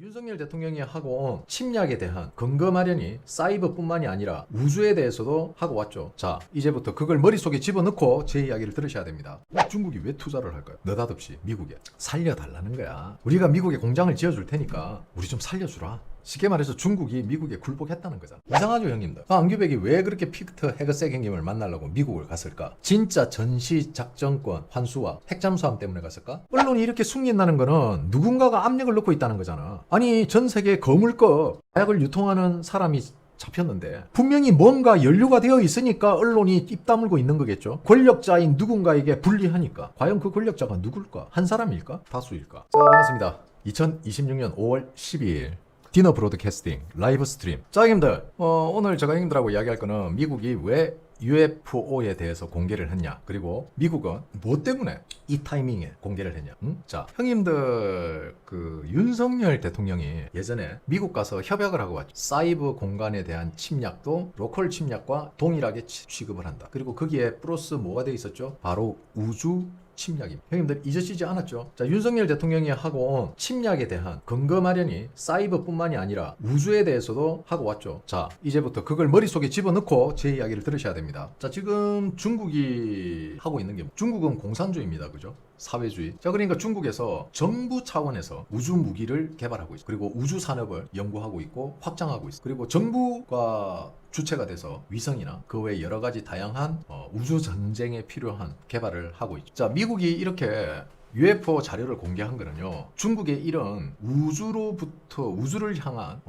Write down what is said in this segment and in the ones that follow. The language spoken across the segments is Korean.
윤석열 대통령이 하고 온 침략에 대한 근거 마련이 사이버뿐만이 아니라 우주에 대해서도 하고 왔죠. 자, 이제부터 그걸 머릿속에 집어넣고 제 이야기를 들으셔야 됩니다. 중국이 왜 투자를 할까요? 느닷없이 미국에 살려달라는 거야. 우리가 미국에 공장을 지어줄 테니까 우리 좀 살려주라. 쉽게 말해서 중국이 미국에 굴복했다는 거잖아. 이상하죠, 형님들? 안규백이 왜 그렇게 피크터 헤그색 형님을 만나려고 미국을 갔을까? 진짜 전시작전권 환수와 핵잠수함 때문에 갔을까? 언론이 이렇게 숨긴다는 거는 누군가가 압력을 넣고 있다는 거잖아. 아니, 전 세계 거물급 마약을 유통하는 사람이 잡혔는데 분명히 뭔가 연루가 되어 있으니까 언론이 입 다물고 있는 거겠죠. 권력자인 누군가에게 불리하니까. 과연 그 권력자가 누굴까? 한 사람일까? 다수일까? 자, 반갑습니다. 2026년 5월 12일 디너 브로드캐스팅 라이브 스트림. 자, 형님들, 오늘 제가 형님들하고 이야기할 거는 미국이 왜 UFO에 대해서 공개를 했냐, 그리고 미국은 뭐 때문에 이 타이밍에 공개를 했냐. 자, 형님들, 윤석열 대통령이 예전에 미국 가서 협약을 하고 왔죠. 사이버 공간에 대한 침략도 로컬 침략과 동일하게 취급을 한다. 그리고 거기에 플러스 뭐가 돼 있었죠? 바로 우주 침략입니다. 형님들 잊으시지 않았죠? 자, 윤석열 대통령이 하고 온 침략에 대한 근거 마련이 사이버뿐만이 아니라 우주에 대해서도 하고 왔죠. 자, 이제부터 그걸 머릿속에 집어넣고 제 이야기를 들으셔야 됩니다. 자, 지금 중국이 하고 있는 게 중국은 공산주의입니다. 그죠? 사회주의. 자, 그러니까 중국에서 정부 차원에서 우주 무기를 개발하고 있어. 그리고 우주 산업을 연구하고 있고 확장하고 있어. 그리고 정부가 주체가 돼서 위성이나 그 외 여러 가지 다양한 우주 전쟁에 필요한 개발을 하고 있죠. 자, 미국이 이렇게 UFO 자료를 공개한 거는요, 중국의 이런 우주를 향한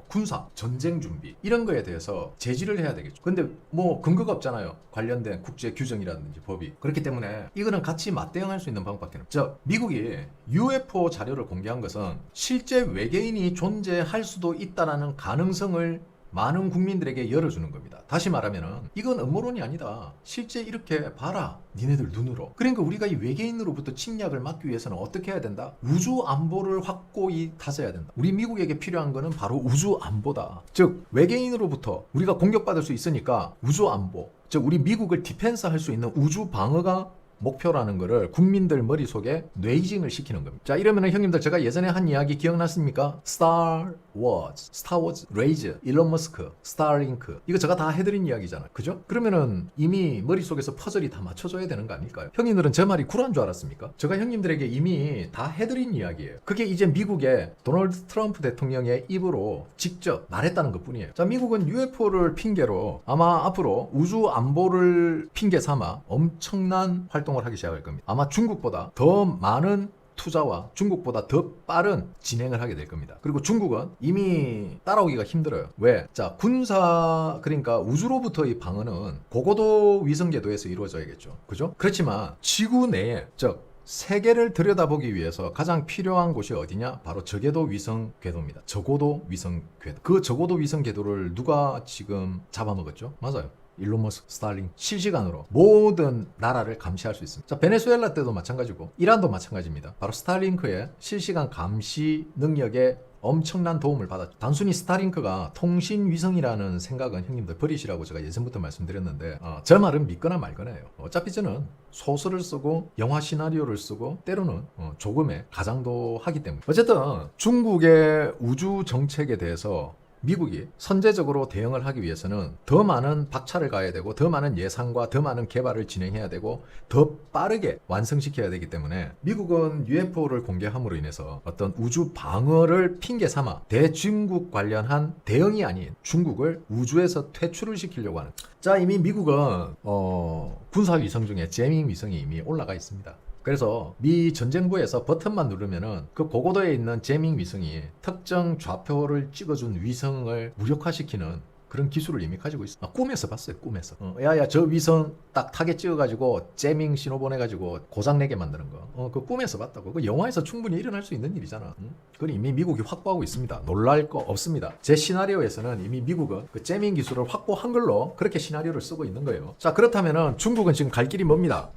군사 전쟁 준비 이런 거에 대해서 제지를 해야 되겠죠. 근데 뭐 근거가 없잖아요. 관련된 국제 규정이라든지 법이. 그렇기 때문에 이거는 같이 맞대응할 수 있는 방법밖에 없죠. 자, 미국이 UFO 자료를 공개한 것은 실제 외계인이 존재할 수도 있다라는 가능성을 많은 국민들에게 열어주는 겁니다. 다시 말하면은 이건 음모론이 아니다. 실제 이렇게 봐라, 니네들 눈으로. 그러니까 우리가 이 외계인으로부터 침략을 막기 위해서는 어떻게 해야 된다? 우주 안보를 확고히 다져야 된다. 우리 미국에게 필요한 거는 바로 우주 안보다. 즉, 외계인으로부터 우리가 공격받을 수 있으니까 우주 안보, 즉 우리 미국을 디펜스 할 수 있는 우주 방어가 목표라는 거를 국민들 머릿속에 뇌이징을 시키는 겁니다. 자, 이러면은 형님들, 제가 예전에 한 이야기 기억났습니까? 스타워즈, 레이즈, 일론 머스크, 스타링크, 이거 제가 다 해드린 이야기잖아. 그죠? 그러면은 이미 머릿속에서 퍼즐이 다 맞춰져야 되는 거 아닐까요? 형님들은 제 말이 굴한 줄 알았습니까? 제가 형님들에게 이미 다 해드린 이야기예요. 그게 이제 미국의 도널드 트럼프 대통령의 입으로 직접 말했다는 것 뿐이에요. 자, 미국은 UFO를 핑계로 아마 앞으로 우주 안보를 핑계 삼아 엄청난 활동을 하기 시작할 겁니다. 아마 중국보다 더 많은 투자와 중국보다 더 빠른 진행을 하게 될 겁니다. 그리고 중국은 이미 따라오기가 힘들어요. 왜? 자, 그러니까 우주로부터의 방어는 고고도 위성 궤도에서 이루어져야겠죠. 그죠? 그렇지만 지구 내에, 즉 세계를 들여다보기 위해서 가장 필요한 곳이 어디냐? 바로 저궤도 위성 궤도입니다. 저고도 위성 궤도. 그 저고도 위성 궤도를 누가 지금 잡아먹었죠? 맞아요. 일론 머스크, 스타링. 실시간으로 모든 나라를 감시할 수 있습니다. 자, 베네수엘라 때도 마찬가지고 이란도 마찬가지입니다. 바로 스타링크의 실시간 감시 능력에 엄청난 도움을 받았죠. 단순히 스타링크가 통신위성이라는 생각은 형님들 버리시라고 제가 예전부터 말씀드렸는데, 제 말은 믿거나 말거나예요. 어차피 저는 소설을 쓰고 영화 시나리오를 쓰고 때로는 조금의 가장도 하기 때문에. 어쨌든 중국의 우주 정책에 대해서 미국이 선제적으로 대응을 하기 위해서는 더 많은 박차를 가야 되고, 더 많은 예산과 더 많은 개발을 진행해야 되고, 더 빠르게 완성시켜야 되기 때문에 미국은 UFO를 공개함으로 인해서 어떤 우주 방어를 핑계 삼아 대중국 관련한 대응이 아닌 중국을 우주에서 퇴출을 시키려고 하는. 자, 이미 미국은 군사위성 중에 제밍 위성이 이미 올라가 있습니다. 그래서 미 전쟁부에서 버튼만 누르면은 그 고고도에 있는 제밍 위성이 특정 좌표를 찍어준 위성을 무력화시키는 그런 기술을 이미 가지고 있어. 꿈에서 봤어요. 꿈에서. 야야, 저 위성 딱 타겟 찍어가지고 제밍 신호 보내가지고 고장내게 만드는 거. 그 꿈에서 봤다고. 그 영화에서 충분히 일어날 수 있는 일이잖아. 그걸 이미 미국이 확보하고 있습니다. 놀랄 거 없습니다. 제 시나리오에서는 이미 미국은 그 제밍 기술을 확보한 걸로 그렇게 시나리오를 쓰고 있는 거예요. 자, 그렇다면은 중국은 지금 갈 길이 멉니다.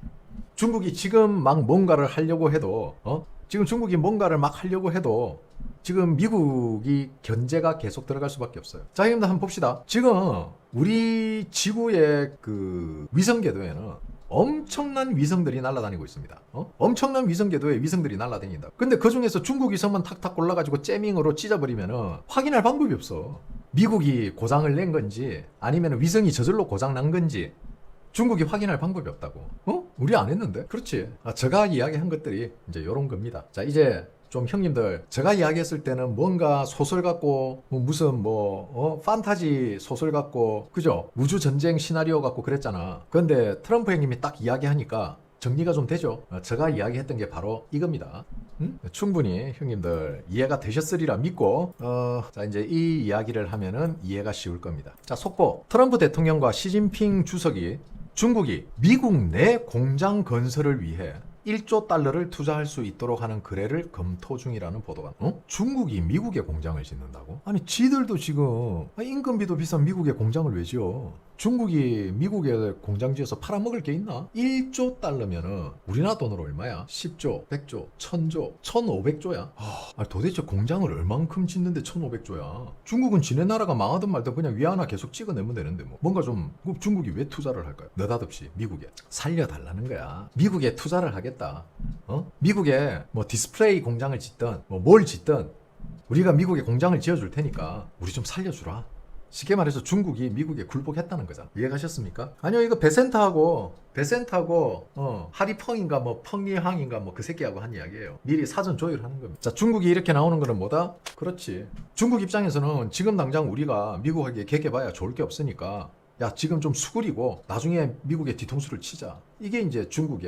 중국이 지금 막 뭔가를 하려고 해도, 지금 중국이 뭔가를 막 하려고 해도 지금 미국이 견제가 계속 들어갈 수밖에 없어요. 자, 형님들 한번 봅시다. 지금 우리 지구의 그 위성 궤도에는 엄청난 위성들이 날아다니고 있습니다. 엄청난 위성 궤도에 위성들이 날아다닌다. 근데 그 중에서 중국 위성만 탁탁 골라가지고 째밍으로 찢어버리면은 확인할 방법이 없어. 미국이 고장을 낸 건지 아니면 위성이 저절로 고장 난 건지 중국이 확인할 방법이 없다고. 우리 안 했는데? 그렇지. 제가 이야기한 것들이 이제 요런 겁니다. 자, 이제 좀 형님들, 제가 이야기했을 때는 뭔가 소설 같고 무슨 판타지 소설 같고 그죠? 우주 전쟁 시나리오 같고 그랬잖아. 그런데 트럼프 형님이 딱 이야기하니까 정리가 좀 되죠. 제가 이야기했던 게 바로 이겁니다. 충분히 형님들 이해가 되셨으리라 믿고 자, 이제 이 이야기를 하면은 이해가 쉬울 겁니다. 자, 속보. 트럼프 대통령과 시진핑 주석이 중국이 미국 내 공장 건설을 위해 1조 달러를 투자할 수 있도록 하는 거래를 검토 중이라는 보도가. 중국이 미국에 공장을 짓는다고? 아니 지들도 지금 인건비도 비싼 미국에 공장을 왜 지어? 중국이 미국에 공장 지어서 팔아먹을 게 있나? 1조 달러면은 우리나라 돈으로 얼마야? 10조, 100조, 1000조, 1500조야? 도대체 공장을 얼만큼 짓는데 1500조야? 중국은 지네 나라가 망하든 말든 그냥 위안화 계속 찍어내면 되는데 뭔가 좀 중국이 왜 투자를 할까요? 느닷없이 미국에 살려달라는 거야. 미국에 투자를 하겠다. 미국에 디스플레이 공장을 짓든 뭘 짓든 우리가 미국에 공장을 지어줄 테니까 우리 좀 살려주라. 쉽게 말해서 중국이 미국에 굴복했다는 거잖아. 이해가셨습니까? 아니요, 이거 베센트하고 하리펑인가 펑리항인가 그 새끼하고 한 이야기예요. 미리 사전 조율하는 겁니다. 자, 중국이 이렇게 나오는 거는 뭐다? 그렇지. 중국 입장에서는 지금 당장 우리가 미국에게 개개봐야 좋을 게 없으니까 야, 지금 좀 수그리고 나중에 미국의 뒤통수를 치자. 이게 이제 중국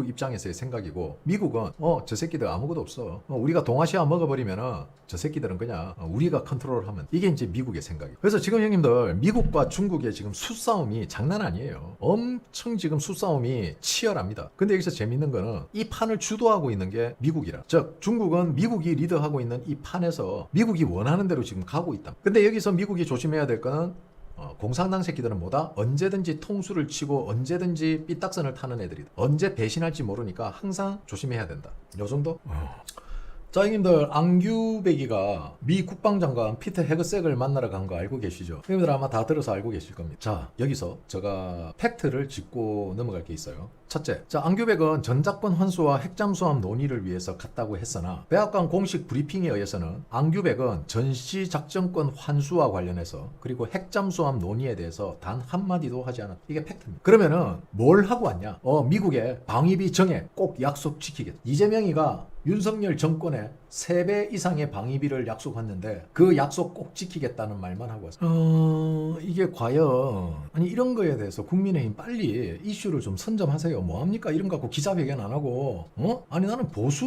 입장에서의 생각이고, 미국은 저 새끼들 아무것도 없어. 우리가 동아시아 먹어버리면은 저 새끼들은 그냥 우리가 컨트롤하면, 이게 이제 미국의 생각이에요. 그래서 지금 형님들 미국과 중국의 지금 수싸움이 장난 아니에요. 엄청 지금 수싸움이 치열합니다. 근데 여기서 재밌는 거는 이 판을 주도하고 있는 게 미국이라. 즉 중국은 미국이 리드하고 있는 이 판에서 미국이 원하는 대로 지금 가고 있다. 근데 여기서 미국이 조심해야 될 거는 공산당 새끼들은 뭐다? 언제든지 통수를 치고 언제든지 삐딱선을 타는 애들이다. 언제 배신할지 모르니까 항상 조심해야 된다. 요 정도? 자, 형님들, 앙규베기가 미 국방장관 피터 헤그색을 만나러 간 거 알고 계시죠? 형님들 아마 다 들어서 알고 계실 겁니다. 자, 여기서 제가 팩트를 짚고 넘어갈 게 있어요. 첫째, 자, 앙규백은 전작권 환수와 핵잠수함 논의를 위해서 갔다고 했으나 백악관 공식 브리핑에 의해서는 앙규백은 전시작전권 환수와 관련해서 그리고 핵잠수함 논의에 대해서 단 한마디도 하지 않았다. 이게 팩트입니다. 그러면은 뭘 하고 왔냐? 미국의 방위비 정액 꼭 약속 지키겠다. 이재명이가 윤석열 정권에 3배 이상의 방위비를 약속했는데 그 약속 꼭 지키겠다는 말만 하고 왔어요. 이게 과연 아니 이런 거에 대해서 국민의힘 빨리 이슈를 좀 선점하세요. 뭐합니까? 이런 거 갖고 기자회견 안 하고 아니 나는 보수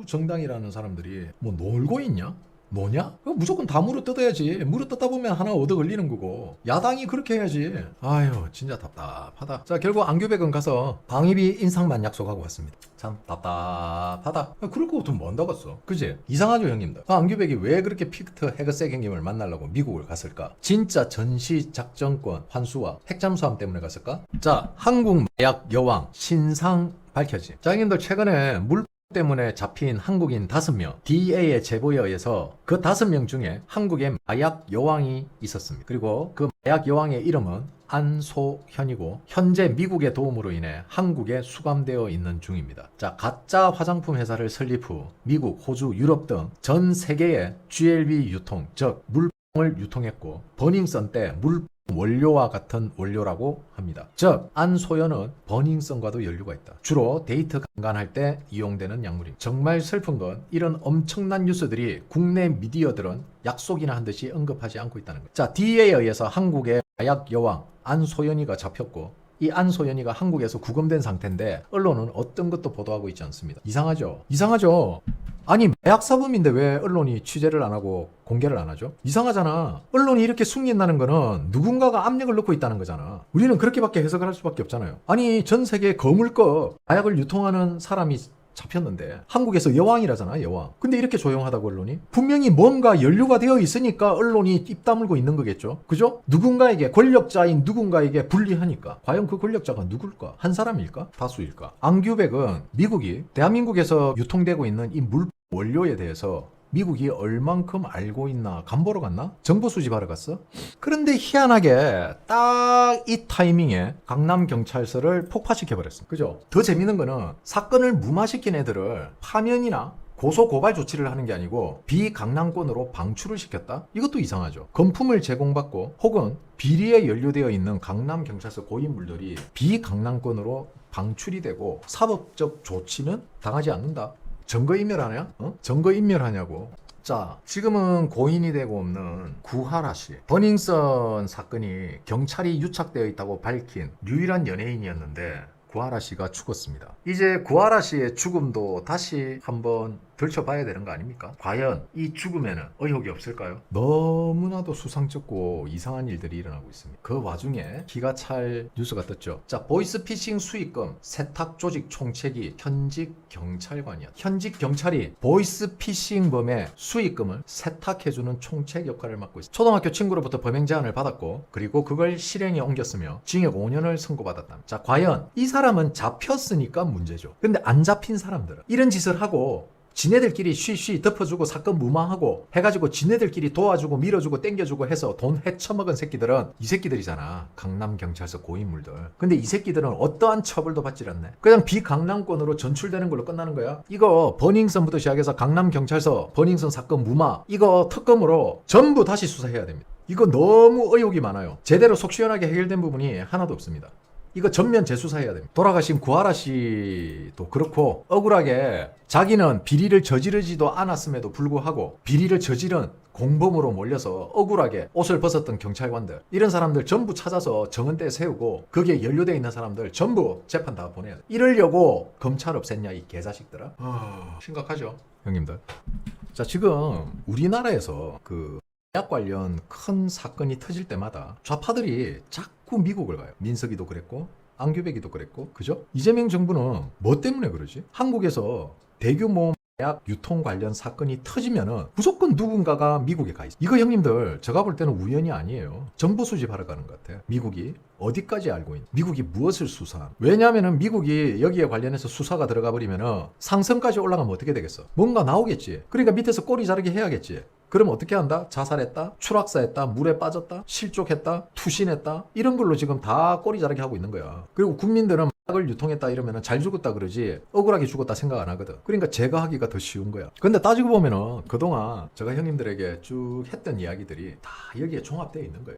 정당이라는 사람들이 뭐 놀고 있냐? 뭐냐? 무조건 다 물어뜯어야지. 물어뜯다 보면 하나 얻어 걸리는 거고. 야당이 그렇게 해야지. 아유, 진짜 답답하다. 자, 결국 앙규백은 가서 방위비 인상만 약속하고 왔습니다. 참 답답하다. 그럴 거 같으면 뭐 한다겠어. 그지? 이상하죠, 형님들. 앙규백이 왜 그렇게 피터 헤그색 형님을 만나려고 미국을 갔을까? 진짜 전시작전권 환수와 핵잠수함 때문에 갔을까? 자, 한국 마약 여왕 신상 밝혀지. 자, 형님들 최근에 물 때문에 잡힌 한국인 5명 DEA의 제보에 의해서 그 5명 중에 한국의 마약 여왕이 있었습니다. 그리고 그 마약 여왕의 이름은 안소현이고 현재 미국의 도움으로 인해 한국에 수감되어 있는 중입니다. 자, 가짜 화장품 회사를 설립 후 미국, 호주, 유럽 등 전 세계에 GLB 유통, 즉 물을 유통했고 버닝썬 때 물 원료와 같은 원료라고 합니다. 즉 안소연은 버닝썬과도 연루가 있다. 주로 데이트 강간할 때 이용되는 약물입니다. 정말 슬픈 건 이런 엄청난 뉴스들이 국내 미디어들은 약속이나 한 듯이 언급하지 않고 있다는 거예요. 자, DEA에 의해서 한국의 마약 여왕 안소연이가 잡혔고 이 안소연이가 한국에서 구금된 상태인데 언론은 어떤 것도 보도하고 있지 않습니다. 이상하죠? 이상하죠? 아니 마약사범인데 왜 언론이 취재를 안 하고 공개를 안 하죠? 이상하잖아. 언론이 이렇게 숨긴다는 거는 누군가가 압력을 넣고 있다는 거잖아. 우리는 그렇게밖에 해석을 할 수밖에 없잖아요. 아니 전 세계 거물급 마약을 유통하는 사람이 잡혔는데 한국에서 여왕이라잖아, 여왕. 근데 이렇게 조용하다고 언론이? 분명히 뭔가 연루가 되어 있으니까 언론이 입 다물고 있는 거겠죠. 그죠? 누군가에게, 권력자인 누군가에게 불리하니까. 과연 그 권력자가 누굴까? 한 사람일까? 다수일까? 앙규백은 미국이 대한민국에서 유통되고 있는 이 물 원료에 대해서 미국이 얼만큼 알고 있나? 간 보러 갔나? 정보 수집하러 갔어? 그런데 희한하게 딱 이 타이밍에 강남경찰서를 폭파시켜버렸어. 그죠? 더 재밌는 거는 사건을 무마시킨 애들을 파면이나 고소 고발 조치를 하는 게 아니고 비강남권으로 방출을 시켰다? 이것도 이상하죠. 건품을 제공받고 혹은 비리에 연루되어 있는 강남경찰서 고인물들이 비강남권으로 방출이 되고 사법적 조치는 당하지 않는다. 증거인멸하냐? 증거인멸하냐고. 자, 지금은 고인이 되고 없는 구하라 씨. 버닝썬 사건이 경찰이 유착되어 있다고 밝힌 유일한 연예인이었는데 구하라 씨가 죽었습니다. 이제 구하라 씨의 죽음도 다시 한번 들춰봐야 되는 거 아닙니까? 과연 이 죽음에는 의혹이 없을까요? 너무나도 수상쩍고 이상한 일들이 일어나고 있습니다. 그 와중에 기가 찰 뉴스가 떴죠. 자, 보이스피싱 수익금 세탁 조직 총책이 현직 경찰관이야. 현직 경찰이 보이스피싱범의 수익금을 세탁해주는 총책 역할을 맡고 있어. 초등학교 친구로부터 범행 제안을 받았고 그리고 그걸 실행에 옮겼으며 징역 5년을 선고받았다. 자, 과연 이 사람은 잡혔으니까 문제죠. 근데 안 잡힌 사람들은 이런 짓을 하고 지네들끼리 쉬쉬 덮어주고 사건 무마하고 해가지고 지네들끼리 도와주고 밀어주고 땡겨주고 해서 돈 헤쳐먹은 새끼들은 이 새끼들이잖아. 강남경찰서 고인물들. 근데 이 새끼들은 어떠한 처벌도 받질 않네. 그냥 비강남권으로 전출되는 걸로 끝나는 거야. 이거 버닝썬부터 시작해서 강남경찰서 버닝썬 사건 무마 이거 특검으로 전부 다시 수사해야 됩니다. 이거 너무 의혹이 많아요. 제대로 속 시원하게 해결된 부분이 하나도 없습니다. 이거 전면 재수사해야 됩니다. 돌아가신 구하라 씨도 그렇고 억울하게 자기는 비리를 저지르지도 않았음에도 불구하고 비리를 저지른 공범으로 몰려서 억울하게 옷을 벗었던 경찰관들 이런 사람들 전부 찾아서 정은대 세우고 거기에 연루되어 있는 사람들 전부 재판 다 보내야 돼. 이러려고 검찰 없앴냐 이 개자식들아. 심각하죠 형님들. 자, 지금 우리나라에서 그 약 관련 큰 사건이 터질 때마다 좌파들이 자꾸 미국을 가요. 민석이도 그랬고 안규백이도 그랬고 그죠? 이재명 정부는 뭐 때문에 그러지? 한국에서 대규모 약 유통 관련 사건이 터지면은 무조건 누군가가 미국에 가 있어. 이거 형님들 제가 볼 때는 우연이 아니에요. 정보 수집하러 가는 것 같아요. 미국이 어디까지 알고 있는? 미국이 무엇을 수사한? 왜냐하면은 미국이 여기에 관련해서 수사가 들어가 버리면은 상선까지 올라가면 어떻게 되겠어? 뭔가 나오겠지. 그러니까 밑에서 꼬리 자르게 해야겠지. 그럼 어떻게 한다? 자살했다? 추락사했다? 물에 빠졌다? 실족했다? 투신했다? 이런 걸로 지금 다 꼬리 자르게 하고 있는 거야. 그리고 국민들은 약을 유통했다 이러면 잘 죽었다 그러지 억울하게 죽었다 생각 안 하거든. 그러니까 제거하기가 더 쉬운 거야. 근데 따지고 보면은 그동안 제가 형님들에게 쭉 했던 이야기들이 다 여기에 종합되어 있는 거예요.